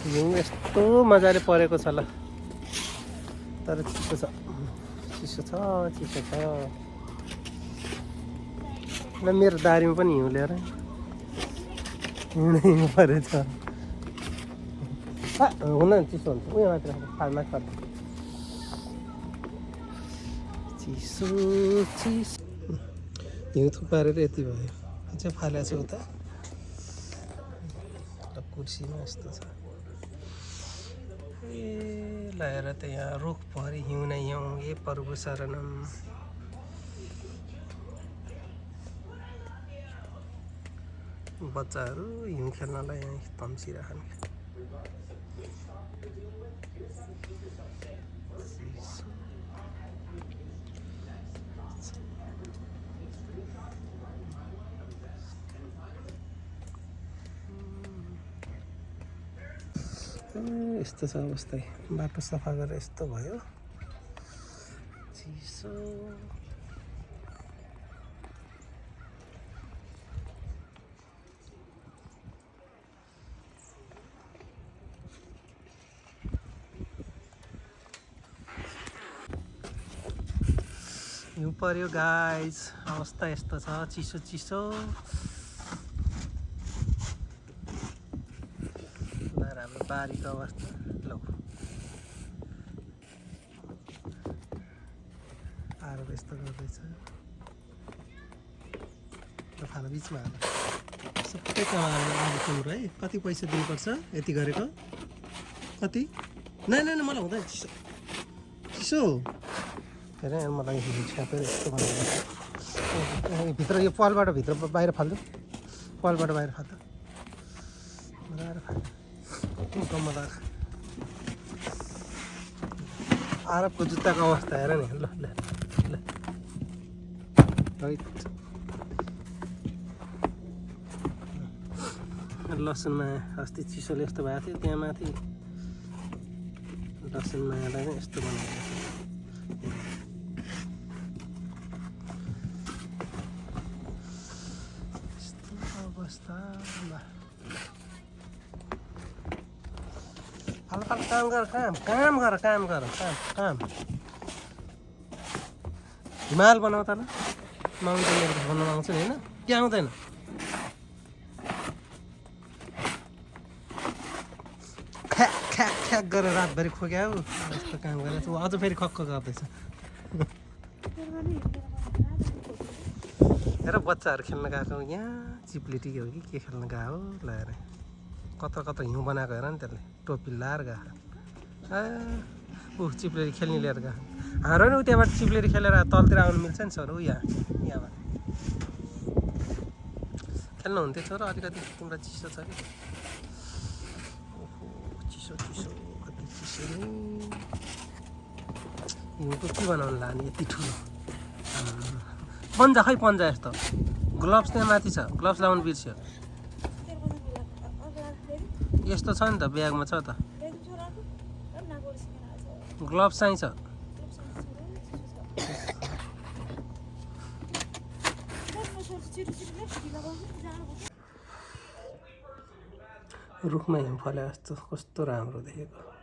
हिउँ यस्तो मजाले परेको छ ल, तर चिसो छ, चिसो छ, चिसो छ। ल मेरो दारीमा पनि हिउँ लिएर हिउँ परेछ। हुन चिसो हुन्छ, उयो मात्र फाल्मा पर्छ। चिसो चिसो हिउँ थुपारेर यति भयो। चाहिँ फालेको छ उता कुर्सीमा यस्तो छ। ए लगाएर त यहाँ रुख परि हिउँ नै हिउँ। ए प्रभु शरणम। बच्चाहरू हिउँ खेल्नलाई यहाँ तम्सिरहन्। यस्तो छ अवस्था। बाटो सफा गरेर यस्तो भयो। चिसो हिउँ पर्यो गाइज। अवस्था यस्तो छ, चिसो चिसो। हाम्रो बारीको अवस्था लौ आएर यस्तो गर्दैछ। फालो बिचमा हाल्नु सबै कमाएर आलु तिम्रो है। कति पैसा दिनुपर्छ यति गरेको? कति? नै नै मलाई हुँदैन, चिसो चिसो। के अरे मलाई छ्यापेर यस्तो बनाएर भित्र यो पालबाट भित्र बाहिर फाल्छु। पालबाट बाहिर फाल्दा मजाले फाल्छु। कम्मल आरबको जुत्ताको अवस्था हेर नि। ल ल ल लसुनमा अस्ति चिसोले यस्तो भएको थियो। त्यहाँ माथि लसुनमालाई नै यस्तो बनाएको यस्तो अवस्था। फाल्टो काम गर, काम गर, काम गर, काम। हिमाल बनाऊ त ल। माउन्टेनहरू भन्न आउँछ नि होइन? के आउँदैन? ख्याक गरेर रातभरि खोक्याऊ। यस्तो काम गरेर अझ फेरि खक्क गर्दैछ। हेर बच्चाहरू खेल्न गएको यहाँ। चिप्लिटी हो कि के खेल्न गएको हो लगाएर। कता हिउँ बनाएको हेर नि त्यसले। टोपी लाएर गएको। चिप्लेरी खेल्ने लिएर गएको। हाम्रो नि त्यहाँबाट चिप्लेरी खेलेर तलतिर आउनु मिल्छ नि सर। यहाँबाट खेल्नु हुन्थ्यो छोरा। अलिकति तिम्रो चिसो छ कि? चिसो कति चिसो नि। हिउँको के बनाउनु लाने यति ठुलो पन्जा? खै पन्जा यस्तो। ग्लोभ्स त्यहाँ माथि छ, ग्लोभ्स लाउनु बिर्स्यो। यस्तो छ नि त, ब्यागमा छ त। ग्लोभ्स चाहिँ छ। रुखमा हिउँ फले जस्तो कस्तो राम्रो देखेको।